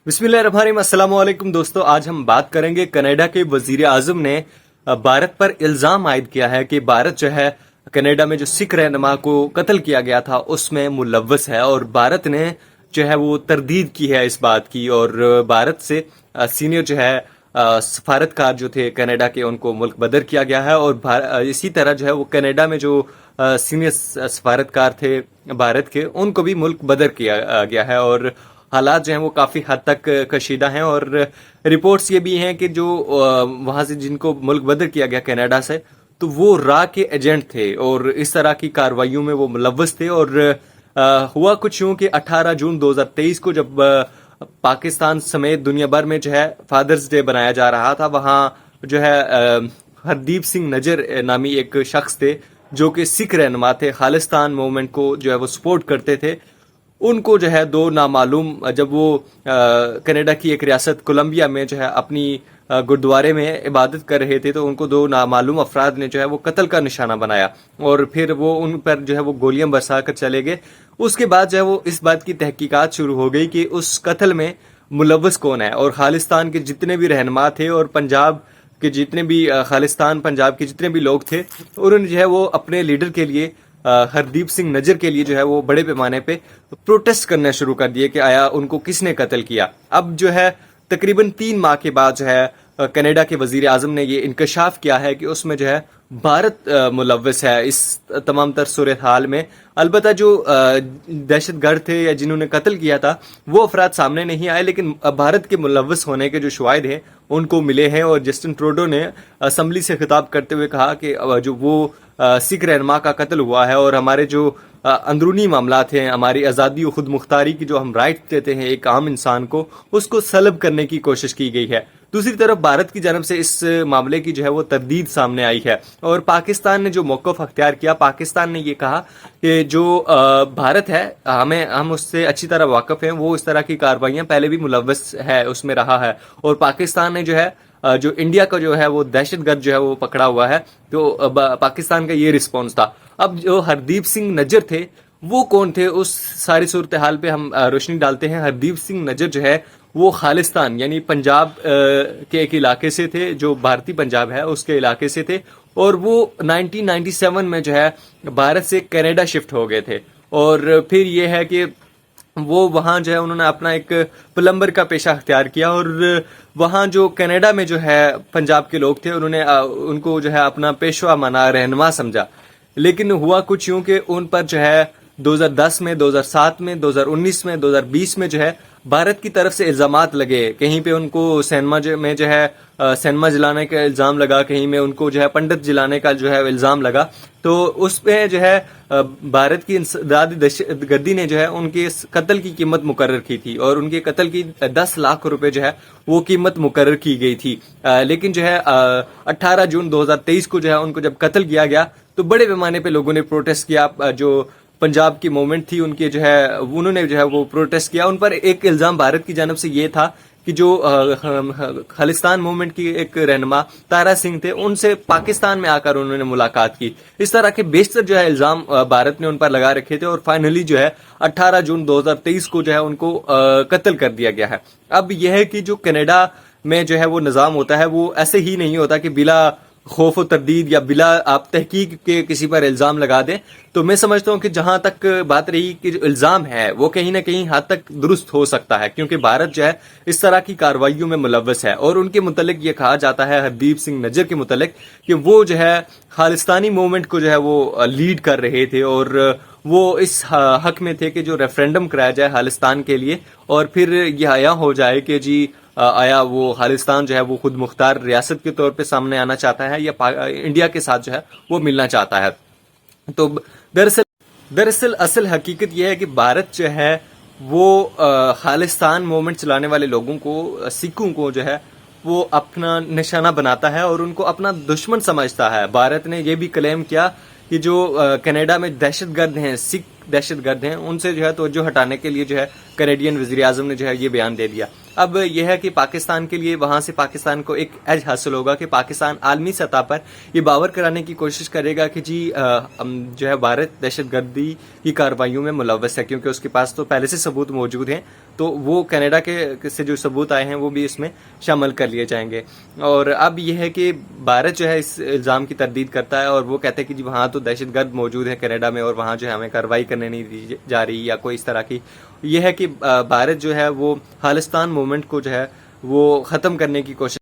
बिस्मिल्लाहिर्रहमानिर्रहीम। अस्सलाम वालेकुम दोस्तों, आज हम बात करेंगे कनाडा के वजीर आजम ने भारत पर इल्ज़ाम आयद किया है कि भारत जो है कनाडा में जो सिख रहनुमा को कत्ल किया गया था उसमें मुलव्वस है, और भारत ने जो है वो तरदीद की है इस बात की, और भारत से सीनियर जो है सफारतकार जो थे कनाडा के उनको मुल्क बदर किया गया है। और इसी तरह जो है वो कनाडा में जो सीनियर सफारतकार थे भारत के उनको भी मुल्क बदर किया गया है। और हालात जो हैं वो काफ़ी हद तक कशीदा हैं, और रिपोर्ट्स ये भी हैं कि जो वहाँ से जिनको मुल्क बदर किया गया कनाडा से, तो वो रा के एजेंट थे और इस तरह की कार्रवाइयों में वो मुलव्वस थे। और हुआ कुछ यूँ कि 18 जून 2023 को जब पाकिस्तान समेत दुनिया भर में जो है फादर्स डे बनाया जा रहा था, वहाँ जो है हरदीप सिंह नजर नामी एक शख्स थे जो कि सिख रहनुमा थे, खालिस्तान मूवमेंट को जो है वो सपोर्ट करते थे। उनको जो है दो नामालूम, जब वो कनाडा की एक रियासत कोलंबिया में जो है अपनी गुरुद्वारे में इबादत कर रहे थे, तो उनको दो नामालूम अफराद ने जो है वो कत्ल का निशाना बनाया और फिर वो उन पर जो है वो गोलियां बरसा कर चले गए। उसके बाद जो है वो इस बात की तहकीकात शुरू हो गई कि उस कत्ल में मुलव्वस कौन है, और खालिस्तान के जितने भी रहनुमा थे और पंजाब के जितने भी खालिस्तान पंजाब के जितने भी लोग थे, उन्होंने जो है वो अपने लीडर के लिए हरदीप सिंह नजर के लिए जो है वो बड़े पैमाने पे प्रोटेस्ट करना शुरू कर दिए कि आया उनको किसने कत्ल किया। अब जो है तकरीबन 3 माह के बाद जो है कनाडा के वजीर आजम ने ये इंकशाफ किया है कि उसमें जो है भारत मुलव्वस है इस तमाम तर सूरत हाल में। अलबत्ता जो दहशत गर्द थे या जिन्होंने कत्ल किया था वो अफराद सामने नहीं आए, लेकिन भारत के मुलव्वस होने के जो शवाहिद हैं उनको मिले हैं। और जस्टिन ट्रूडो ने असम्बली से खिताब करते हुए कहा कि जो वो सिख रहनुमा का कत्ल हुआ है और हमारे जो अंदरूनी मामलात हैं, हमारी आज़ादी और खुद मुख्तारी की जो हम राइट देते हैं एक आम इंसान को, उसको सलब करने की कोशिश की गई है। दूसरी तरफ भारत की जानब से इस मामले की जो है वो तरदीद सामने आई है, और पाकिस्तान ने जो मौक़िफ़ अख्तियार किया, पाकिस्तान ने ये कहा कि जो भारत है हम उससे अच्छी तरह वाकिफ़ हैं, वो इस तरह की कार्रवाइयाँ पहले भी मुलव्वस है उसमें रहा है। और पाकिस्तान ने जो है जो इंडिया का जो है वो दहशतगर्द जो है वो पकड़ा हुआ है, तो पाकिस्तान का ये रिस्पॉन्स था। अब जो हरदीप सिंह नजर थे वो कौन थे, उस सारी सूरत हाल पे हम रोशनी डालते हैं। हरदीप सिंह नजर जो है वो खालिस्तान यानी पंजाब के एक इलाके से थे, जो भारतीय पंजाब है उसके इलाके से थे, और वो 1997 में जो है भारत से कनाडा शिफ्ट हो गए थे। और फिर ये है कि वो वहाँ जो है उन्होंने अपना एक प्लम्बर का पेशा अख्तियार किया, और वहाँ जो कनाडा में जो है पंजाब के लोग थे उन्होंने उनको जो है अपना पेशवा माना, रहनुमा समझा। लेकिन हुआ कुछ यूं कि उन पर जो है 2010 में, 2007 में, 2019 में, 2020 में जो है भारत की तरफ से इल्जामात लगे। कहीं पे उनको सिनेमा में जो है सिनेमा जलाने का इल्जाम लगा, कहीं में उनको जो है पंडित जलाने का जो है इल्जाम लगा। तो उस पे जो है भारत की इंसदादी दहशतगर्दी ने जो है उनके कत्ल की कीमत मुकर्रर की थी, और उनके कत्ल की 10 लाख रुपए जो है वो कीमत मुकर्रर की गई थी। लेकिन जो है 18 जून 2023 को जो है उनको जब कत्ल किया गया तो बड़े पैमाने पे लोगों ने प्रोटेस्ट किया। जो पंजाब की मूवमेंट थी उनके जो है उन्होंने जो है वो प्रोटेस्ट किया। उन पर एक इल्जाम भारत की जानब से ये था कि जो खालिस्तान मूवमेंट की एक रहनुमा तारा सिंह थे, उनसे पाकिस्तान में आकर उन्होंने मुलाकात की। इस तरह के बेशतर जो है इल्जाम भारत ने उन पर लगा रखे थे, और फाइनली जो है 18 जून 2023 को जो है उनको कत्ल कर दिया गया है। अब यह है कि जो कनाडा में जो है वो निज़ाम होता है वो ऐसे ही नहीं होता कि बिला खौफ और तरदीद या बिला आप तहकीक के किसी पर इल्ज़ाम लगा दें। तो मैं समझता हूँ कि जहां तक बात रही कि जो इल्ज़ाम है वो कहीं ना कहीं हद तक दुरुस्त हो सकता है, क्योंकि भारत जो है इस तरह की कार्रवाइयों में मुलव्वस है। और उनके मुतल्लिक ये कहा जाता है हरदीप सिंह नजर के मुतल्लिक कि वो जो है खालिस्तानी मूवमेंट को जो है वो लीड कर रहे थे, और वो इस हक में थे कि जो रेफरेंडम कराया जाए खालिस्तान के लिए, और फिर यह आया हो जाए कि जी आया वो खालिस्तान जो है वो खुद मुख्तार रियासत के तौर पे सामने आना चाहता है या इंडिया के साथ जो है वो मिलना चाहता है। तो दरअसल असल हकीकत यह है कि भारत जो है वो खालिस्तान मूवमेंट चलाने वाले लोगों को, सिखों को जो है वो अपना निशाना बनाता है और उनको अपना दुश्मन समझता है। भारत ने यह भी क्लेम किया कि जो कनाडा में दहशतगर्द हैं, सिख दहशतगर्द हैं, उनसे जो है तवज्जो हटाने के लिए जो है कैनेडियन वज़ीर आज़म ने जो है ये बयान दे दिया। अब यह है कि पाकिस्तान के लिए, वहां से पाकिस्तान को एक एज हासिल होगा कि पाकिस्तान आलमी सतह पर ये बावर कराने की कोशिश करेगा कि जी जो है भारत दहशतगर्दी की कार्रवाइयों में मुलव्वस है, क्योंकि उसके पास तो पहले से सबूत मौजूद हैं। تو وہ کینیڈا کے سے جو ثبوت آئے ہیں وہ بھی اس میں شامل کر لیے جائیں گے. اور اب یہ ہے کہ بھارت جو ہے اس الزام کی تردید کرتا ہے اور وہ کہتے ہیں کہ جی وہاں تو دہشت گرد موجود ہے کینیڈا میں اور وہاں جو ہے ہمیں کارروائی کرنے نہیں دی جا رہی یا کوئی اس طرح کی. یہ ہے کہ بھارت جو ہے وہ خالستان موومنٹ کو جو ہے وہ ختم کرنے کی کوشش